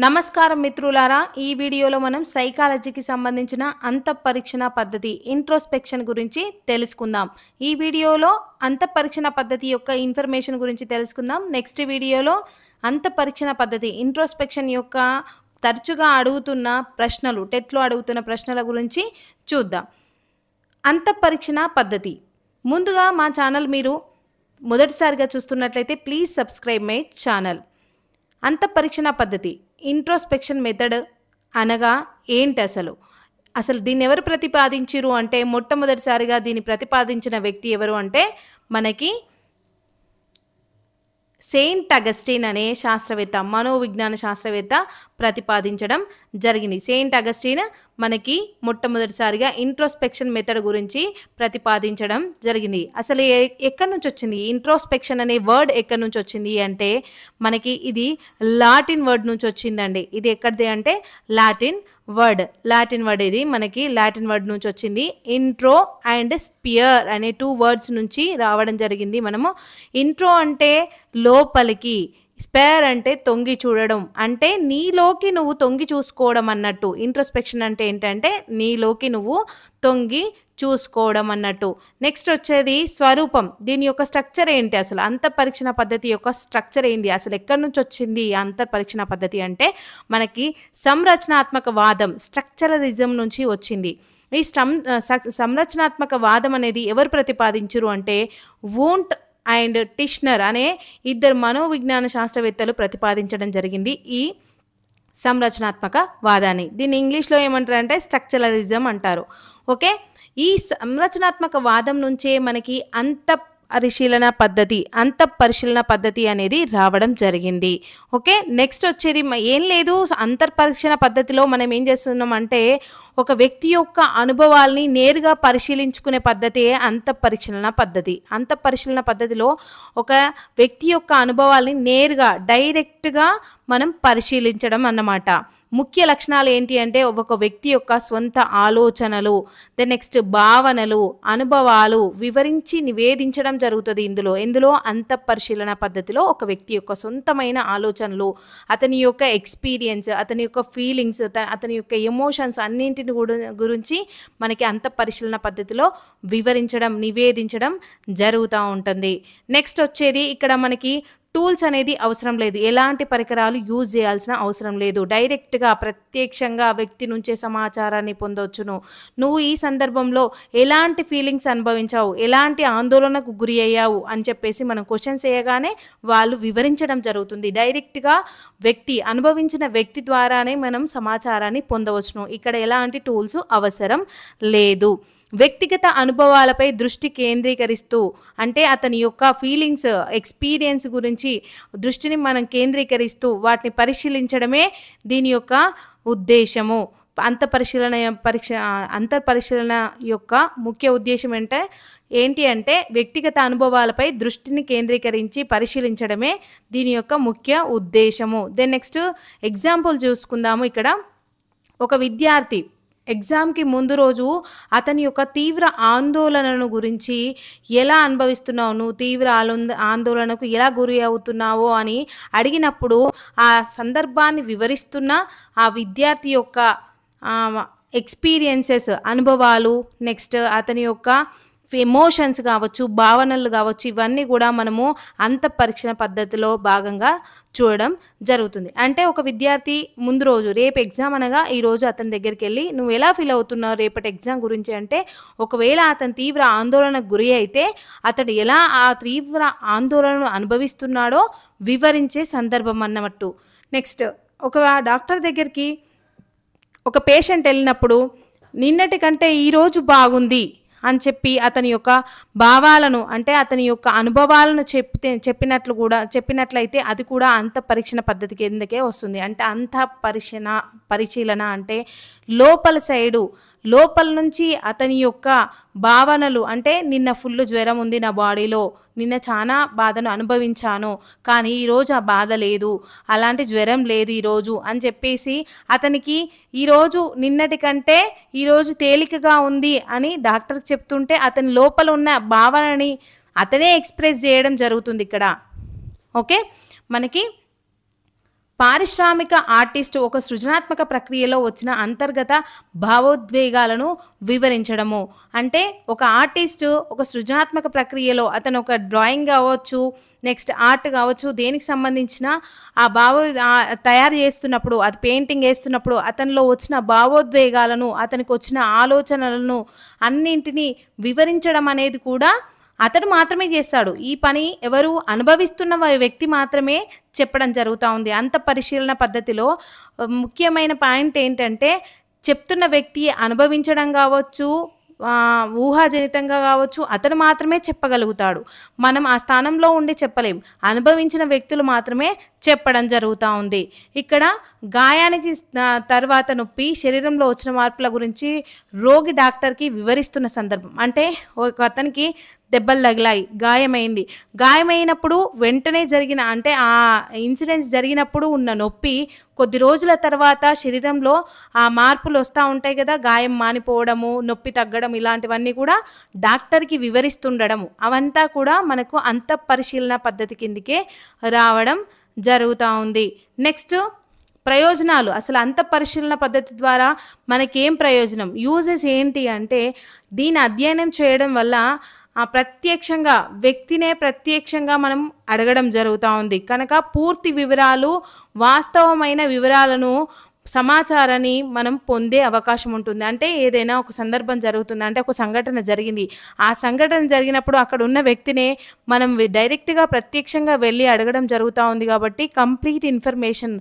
నమస్కారం మిత్రులారా, ఈ వీడియోలో మనం సైకాలజీకి సంబంధించిన అంతఃపరీక్షణ పద్ధతి ఇంట్రోస్పెక్షన్ గురించి తెలుసుకుందాం. ఈ వీడియోలో అంతఃపరీక్షణ పద్ధతి యొక్క ఇన్ఫర్మేషన్ గురించి తెలుసుకుందాం. నెక్స్ట్ వీడియోలో అంతఃపరీక్షణ పద్ధతి ఇంట్రోస్పెక్షన్ యొక్క తరచుగా అడుగుతున్న ప్రశ్నలు, టెట్లో అడుగుతున్న ప్రశ్నల గురించి చూద్దాం. అంతఃపరీక్షణ పద్ధతి. ముందుగా మా ఛానల్ మీరు మొదటిసారిగా చూస్తున్నట్లయితే ప్లీజ్ సబ్స్క్రైబ్ మై ఛానల్. అంతఃపరీక్షణ పద్ధతి ఇంట్రోస్పెక్షన్ మెథడ్ అనగా ఏంటి? అసలు దీన్ని ఎవరు ప్రతిపాదించారు అంటే, మొట్టమొదటిసారిగా దీన్ని ప్రతిపాదించిన వ్యక్తి ఎవరు అంటే మనకి సెయింట్ అగస్టిన్ అనే శాస్త్రవేత్త, మనోవిజ్ఞాన శాస్త్రవేత్త ప్రతిపాదించడం జరిగింది. సెయింట్ అగస్టిన్ మనకి మొట్టమొదటిసారిగా ఇంట్రోస్పెక్షన్ మెథడ్ గురించి ప్రతిపాదించడం జరిగింది. అసలు ఎక్కడి నుంచి వచ్చింది ఇంట్రోస్పెక్షన్ అనే వర్డ్? ఎక్కడి నుంచి వచ్చింది అంటే మనకి ఇది లాటిన్ వర్డ్ నుంచి వచ్చిందండి. ఇది ఎక్కడిది అంటే లాటిన్ వర్డ్. ఇది మనకి లాటిన్ వర్డ్ నుంచి వచ్చింది. ఇంట్రో అండ్ స్పియర్ అనే 2 వర్డ్స్ నుంచి రావడం జరిగింది. మనము ఇంట్రో అంటే లోపలికి, స్పేర్ అంటే తొంగి చూడడం, అంటే నీలోకి నువ్వు తొంగి చూసుకోవడం అన్నట్టు. ఇంట్రోస్పెక్షన్ అంటే ఏంటంటే నీలోకి నువ్వు తొంగి చూసుకోవడం అన్నట్టు. నెక్స్ట్ వచ్చేది స్వరూపం. దీని యొక్క స్ట్రక్చర్ ఏంటి? అసలు అంతఃపరీక్షణ పద్ధతి యొక్క స్ట్రక్చర్ ఏంటి? అసలు ఎక్కడి నుంచి వచ్చింది అంతఃపరీక్షణ పద్ధతి అంటే మనకి సంరచనాత్మక వాదం, స్ట్రక్చరలిజం నుంచి వచ్చింది. ఈ సంరచనాత్మక వాదం అనేది ఎవరు ప్రతిపాదించరు అంటే వూంట్ అండ్ టిష్నర్ అనే 2 మనోవిజ్ఞాన శాస్త్రవేత్తలు ప్రతిపాదించడం జరిగింది ఈ సంరచనాత్మక వాదాన్ని. దీన్ని ఇంగ్లీష్లో ఏమంటారు అంటే స్ట్రక్చరలిజం అంటారు. ఓకే, ఈ సంరచనాత్మక వాదం నుంచే మనకి అంతఃపరిశీలన పద్ధతి అనేది రావడం జరిగింది. ఓకే, నెక్స్ట్ వచ్చేది ఏం లేదు, అంతఃపరీక్షణ పద్ధతిలో మనం ఏం చేస్తున్నాం అంటే ఒక వ్యక్తి యొక్క అనుభవాల్ని నేరుగా పరిశీలించుకునే పద్ధతే అంతఃపరిశీలన పద్ధతి. అంతఃపరిశీలన పద్ధతిలో ఒక వ్యక్తి యొక్క అనుభవాల్ని నేరుగా డైరెక్ట్గా మనం పరిశీలించడం అన్నమాట. ముఖ్య లక్షణాలు ఏంటి అంటే ఒక వ్యక్తి యొక్క సొంత ఆలోచనలు, నెక్స్ట్ భావనలు, అనుభవాలు వివరించి నివేదించడం జరుగుతుంది. ఇందులో అంతఃపరిశీలన పద్ధతిలో ఒక వ్యక్తి యొక్క సొంతమైన ఆలోచనలు, అతని యొక్క ఎక్స్పీరియన్స్, అతని యొక్క ఫీలింగ్స్, అతని యొక్క ఎమోషన్స్ అన్నింటిని గురించి మనకి అంతఃపరిశీలన పద్ధతిలో వివరించడం, నివేదించడం జరుగుతూ ఉంటుంది. నెక్స్ట్ వచ్చేది ఇక్కడ మనకి టూల్స్ అనేది అవసరం లేదు, ఎలాంటి పరికరాలు యూజ్ చేయాల్సిన అవసరం లేదు. డైరెక్ట్గా ప్రత్యక్షంగా వ్యక్తి నుంచే సమాచారాన్ని పొందవచ్చును. నువ్వు ఈ సందర్భంలో ఎలాంటి ఫీలింగ్స్ అనుభవించావు, ఎలాంటి ఆందోళనకు గురి అయ్యావు అని చెప్పేసి మనం క్వశ్చన్స్ వేయగానే వాళ్ళు వివరించడం జరుగుతుంది. డైరెక్ట్గా అనుభవించిన వ్యక్తి ద్వారానే మనం సమాచారాన్ని పొందవచ్చును. ఇక్కడ ఎలాంటి టూల్స్ అవసరం లేదు. వ్యక్తిగత అనుభవాలపై దృష్టి కేంద్రీకరిస్తూ, అంటే అతని యొక్క ఫీలింగ్స్, ఎక్స్పీరియన్స్ గురించి దృష్టిని మనం కేంద్రీకరిస్తూ వాటిని పరిశీలించడమే దీని యొక్క ఉద్దేశము. అంతఃపరిశీలన యొక్క ముఖ్య ఉద్దేశం ఏంటి అంటే వ్యక్తిగత అనుభవాలపై దృష్టిని కేంద్రీకరించి పరిశీలించడమే దీని యొక్క ముఖ్య ఉద్దేశము. దెన్ నెక్స్ట్ ఎగ్జాంపుల్ చూసుకుందాము. ఇక్కడ ఒక విద్యార్థి ఎగ్జామ్కి ముందు రోజు అతని యొక్క తీవ్ర ఆందోళనను గురించి ఎలా అనుభవిస్తున్నావు, నువ్వు తీవ్ర ఆందోళనకు ఎలా గురి అవుతున్నావో అని అడిగినప్పుడు ఆ సందర్భాన్ని వివరిస్తున్న ఆ విద్యార్థి యొక్క ఎక్స్పీరియన్సెస్, అనుభవాలు, నెక్స్ట్ అతని యొక్క ఎమోషన్స్ కావచ్చు, భావనలు కావచ్చు, ఇవన్నీ కూడా మనము అంతఃపరీక్షణ పద్ధతిలో భాగంగా చూడడం జరుగుతుంది. అంటే ఒక విద్యార్థి ముందు రోజు, రేపు ఎగ్జామ్ అనగా ఈరోజు అతని దగ్గరికి వెళ్ళి నువ్వు ఎలా ఫీల్ అవుతున్నావు రేపటి ఎగ్జామ్ గురించి అంటే, ఒకవేళ అతను తీవ్ర ఆందోళనకు గురి అయితే అతడు ఎలా ఆ తీవ్ర ఆందోళనను అనుభవిస్తున్నాడో వివరించే సందర్భం అన్నట్టు. నెక్స్ట్ ఒక డాక్టర్ దగ్గరికి ఒక పేషెంట్ వెళ్ళినప్పుడు నిన్నటి కంటే ఈరోజు బాగుంది అని చెప్పి అతని యొక్క భావాలను, అంటే అతని యొక్క అనుభవాలను చెప్పినట్లయితే అది కూడా అంతఃపరీక్షణ పద్ధతి కిందకే వస్తుంది. అంటే పరిశీలన అంటే లోపల నుంచి అతని యొక్క భావనలు, అంటే నిన్న ఫుల్ జ్వరం ఉంది నా బాడీలో, నిన్న చాలా బాధను అనుభవించాను, కానీ ఈరోజు ఆ బాధ లేదు, అలాంటి జ్వరం లేదు ఈరోజు అని చెప్పేసి అతనికి ఈరోజు నిన్నటి కంటే ఈరోజు తేలికగా ఉంది అని డాక్టర్కి చెప్తుంటే అతని లోపల ఉన్న భావనని అతనే ఎక్స్ప్రెస్ చేయడం జరుగుతుంది ఇక్కడ. ఓకే, మనకి పారిశ్రామిక ఆర్టిస్టు ఒక సృజనాత్మక ప్రక్రియలో వచ్చిన అంతర్గత భావోద్వేగాలను వివరించడము. అంటే ఒక ఆర్టిస్టు ఒక సృజనాత్మక ప్రక్రియలో అతను ఒక డ్రాయింగ్ కావచ్చు, నెక్స్ట్ ఆర్ట్ కావచ్చు, దేనికి సంబంధించిన తయారు చేస్తున్నప్పుడు, అది పెయింటింగ్ వేస్తున్నప్పుడు అతనిలో వచ్చిన భావోద్వేగాలను, అతనికి వచ్చిన ఆలోచనలను అన్నింటినీ వివరించడం అనేది కూడా అతడు మాత్రమే చేస్తాడు. ఈ పని ఎవరు అనుభవిస్తున్న వ్యక్తి మాత్రమే చెప్పడం జరుగుతూ ఉంది. అంత పరిశీలన పద్ధతిలో ముఖ్యమైన పాయింట్ ఏంటంటే చెప్తున్న వ్యక్తి అనుభవించడం కావచ్చు, ఊహాజనితంగా కావచ్చు, అతను మాత్రమే చెప్పగలుగుతాడు. మనం ఆ స్థానంలో ఉండి చెప్పలేం. అనుభవించిన వ్యక్తులు మాత్రమే చెప్పడం జరుగుతూ ఉంది. ఇక్కడ గాయానికి తర్వాత నొప్పి, శరీరంలో వచ్చిన మార్పుల గురించి రోగి డాక్టర్కి వివరిస్తున్న సందర్భం. అంటే ఒక అతనికి దెబ్బలు తగిలాయి, గాయమైంది. గాయమైనప్పుడు వెంటనే జరిగిన అంటే ఆ ఇన్సిడెంట్స్ జరిగినప్పుడు ఉన్న నొప్పి కొద్ది రోజుల తర్వాత శరీరంలో ఆ మార్పులు వస్తూ ఉంటాయి కదా, గాయం మానిపోవడము, నొప్పి తగ్గడం, ఇలాంటివన్నీ కూడా డాక్టర్కి వివరిస్తుండడము అవంతా కూడా మనకు అంత పరిశీలన పద్ధతి కిందికే రావడం జరుగుతూ ఉంది. నెక్స్ట్ ప్రయోజనాలు. అసలు అంత పరిశీలన పద్ధతి ద్వారా మనకేం ప్రయోజనం, యూజెస్ ఏంటి అంటే దీని అధ్యయనం చేయడం వల్ల ప్రత్యక్షంగా మనం అడగడం జరుగుతూ ఉంది కనుక పూర్తి వివరాలు, వాస్తవమైన వివరాలను, సమాచారాన్ని మనం పొందే అవకాశం ఉంటుంది. అంటే ఏదైనా ఒక సందర్భం జరుగుతుంది, అంటే ఒక సంఘటన జరిగింది, ఆ సంఘటన జరిగినప్పుడు అక్కడ ఉన్న వ్యక్తినే మనం డైరెక్ట్గా ప్రత్యక్షంగా వెళ్ళి అడగడం జరుగుతూ ఉంది. కాబట్టి కంప్లీట్ ఇన్ఫర్మేషన్,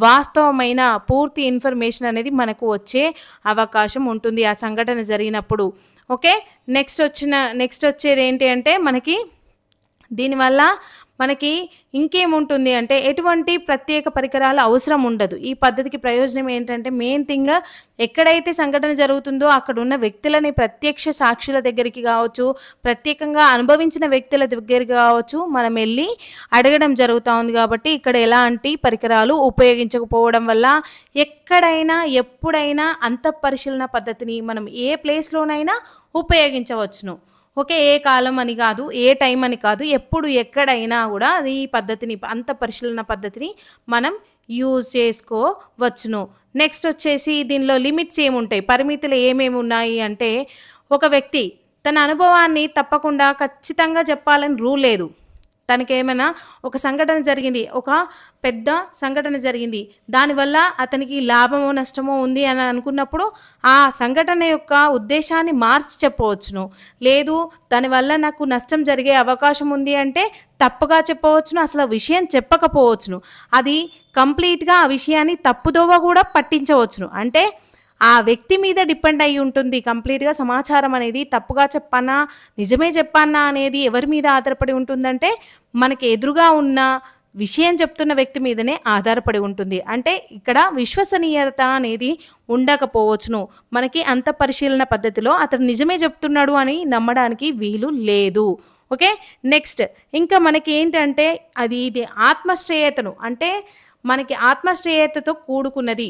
వాస్తవమైన పూర్తి ఇన్ఫర్మేషన్ అనేది మనకు వచ్చే అవకాశం ఉంటుంది ఆ సంఘటన జరిగినప్పుడు. ఓకే, నెక్స్ట్ వచ్చేది ఏంటి అంటే మనకి దీనివల్ల మనకి ఇంకేముంటుంది అంటే ఎటువంటి ప్రత్యేక పరికరాలు అవసరం ఉండదు. ఈ పద్ధతికి ప్రయోజనం ఏంటంటే మెయిన్ థింగ్, ఎక్కడైతే సంఘటన జరుగుతుందో అక్కడ ఉన్న వ్యక్తులని ప్రత్యక్ష సాక్షుల దగ్గరికి కావచ్చు, ప్రత్యేకంగా అనుభవించిన వ్యక్తుల దగ్గరికి కావచ్చు మనం వెళ్ళి అడగడం జరుగుతూ ఉంది. కాబట్టి ఇక్కడ ఎలాంటి పరికరాలు ఉపయోగించకపోవడం వల్ల ఎక్కడైనా ఎప్పుడైనా అంతఃపరిశీలన పద్ధతిని మనం ఏ ప్లేస్లోనైనా ఉపయోగించవచ్చును. ఓకే, ఏ కాలం అని కాదు, ఏ టైం అని కాదు, ఎప్పుడు ఎక్కడైనా కూడా ఈ పద్ధతిని, అంతఃపరిశీలన పద్ధతిని మనం యూజ్ చేసుకోవచ్చును. నెక్స్ట్ వచ్చేసి దీనిలో లిమిట్స్ ఏముంటాయి, పరిమితులు ఏమేమి ఉన్నాయి అంటే ఒక వ్యక్తి తన అనుభవాన్ని తప్పకుండా ఖచ్చితంగా చెప్పాలని రూల్ లేదు. తనకేమైనా ఒక సంఘటన జరిగింది, ఒక పెద్ద సంఘటన జరిగింది, దానివల్ల అతనికి లాభమో నష్టమో ఉంది అని అనుకున్నప్పుడు ఆ సంఘటన యొక్క ఉద్దేశాన్ని మార్చి చెప్పవచ్చును. లేదు దానివల్ల నాకు నష్టం జరిగే అవకాశం ఉంది అంటే తప్పుగా చెప్పవచ్చును, అసలు విషయం చెప్పకపోవచ్చును. అది కంప్లీట్గా ఆ విషయాన్ని తప్పుదోవ కూడా పట్టించవచ్చును. అంటే ఆ వ్యక్తి మీద డిపెండ్ అయి ఉంటుంది కంప్లీట్గా. సమాచారం అనేది తప్పుగా చెప్పానా నిజమే చెప్పానా అనేది ఎవరి మీద ఆధారపడి ఉంటుందంటే మనకి ఎదురుగా ఉన్న విషయం చెప్తున్న వ్యక్తి మీదనే ఆధారపడి ఉంటుంది. అంటే ఇక్కడ విశ్వసనీయత అనేది ఉండకపోవచ్చును. మనకి అంత పరిశీలన పద్ధతిలో అతను నిజమే చెప్తున్నాడు అని నమ్మడానికి వీలు లేదు. ఓకే, నెక్స్ట్ ఇంకా మనకి ఏంటంటే ఇది ఆత్మశ్రేయతను, అంటే మనకి ఆత్మశ్రేయతతో కూడుకున్నది.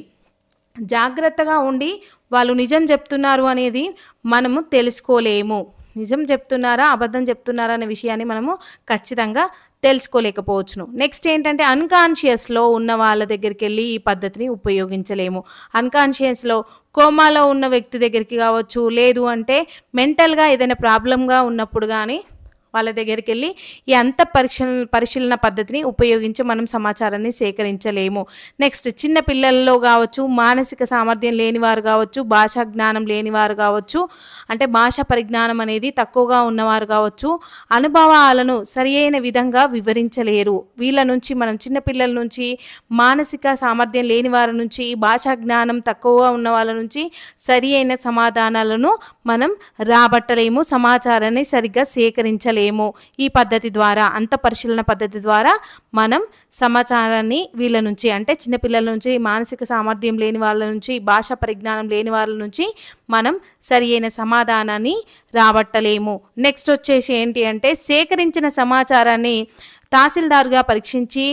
జాగ్రత్తగా ఉండి వాళ్ళు నిజం చెప్తున్నారు అనేది మనము తెలుసుకోలేము. నిజం చెప్తున్నారా అబద్ధం చెప్తున్నారా అనే విషయాన్ని మనము ఖచ్చితంగా తెలుసుకోలేకపోవచ్చును. నెక్స్ట్ ఏంటంటే అన్కాన్షియస్లో ఉన్న వాళ్ళ దగ్గరికి వెళ్ళి ఈ పద్ధతిని ఉపయోగించలేము. అన్కాన్షియస్లో కోమాలో ఉన్న వ్యక్తి దగ్గరికి కావచ్చు, లేదు అంటే మెంటల్గా ఏదైనా ప్రాబ్లంగా ఉన్నప్పుడు కానీ వాళ్ళ దగ్గరికి వెళ్ళి ఈ పరిశీలన పద్ధతిని ఉపయోగించి మనం సమాచారాన్ని సేకరించలేము. నెక్స్ట్ చిన్న పిల్లల్లో కావచ్చు, మానసిక సామర్థ్యం లేనివారు కావచ్చు, భాషా జ్ఞానం లేనివారు కావచ్చు, అంటే భాషా పరిజ్ఞానం అనేది తక్కువగా ఉన్నవారు కావచ్చు, అనుభవాలను సరి అయిన విధంగా వివరించలేరు. వీళ్ళ నుంచి మనం చిన్నపిల్లల నుంచి, మానసిక సామర్థ్యం లేని వారి నుంచి, భాషా జ్ఞానం తక్కువగా ఉన్న వాళ్ళ నుంచి సరి అయిన సమాధానాలను మనం రాబట్టలేము, సమాచారాన్ని సరిగ్గా సేకరించలేము. ఈ పద్ధతి ద్వారా, అంతఃపరిశీలన పద్ధతి ద్వారా మనం సమాచారాన్ని వీళ్ళ నుంచి, అంటే చిన్నపిల్లల నుంచి, మానసిక సామర్థ్యం లేని వాళ్ళ నుంచి, భాషా పరిజ్ఞానం లేని వాళ్ళ నుంచి మనం సరి అయిన సమాధానాన్ని రాబట్టలేము. నెక్స్ట్ వచ్చేసి ఏంటి అంటే సేకరించిన సమాచారాన్ని తహసీల్దార్గా పరీక్షించి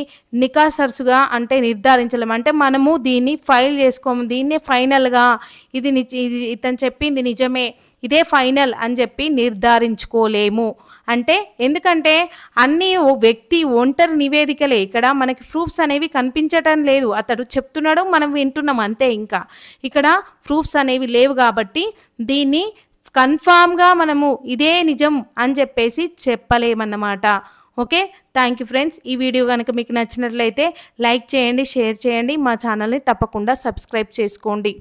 నికాసరుగా అంటే నిర్ధారించలేము. అంటే మనము దీన్ని ఫైల్ చేసుకోము, దీన్నే ఫైనల్గా ఇది ఇతను చెప్పింది నిజమే, ఇదే ఫైనల్ అని చెప్పి నిర్ధారించుకోలేము. అంటే ఎందుకంటే అన్నీ ఓ వ్యక్తి ఒంటరి నివేదికలే. ఇక్కడ మనకి ప్రూఫ్స్ అనేవి కనిపించటం లేదు. అతడు చెప్తున్నాడు, మనం వింటున్నాం అంతే. ఇంకా ఇక్కడ ప్రూఫ్స్ అనేవి లేవు కాబట్టి దీన్ని కన్ఫామ్గా మనము ఇదే నిజం అని చెప్పేసి చెప్పలేమన్నమాట. Okay, thank you friends. ఈ వీడియో కనుక మీకు నచ్చినట్లయితే లైక్ చేయండి, షేర్ చేయండి, మా ఛానల్ని తప్పకుండా సబ్స్క్రైబ్ చేసుకోండి.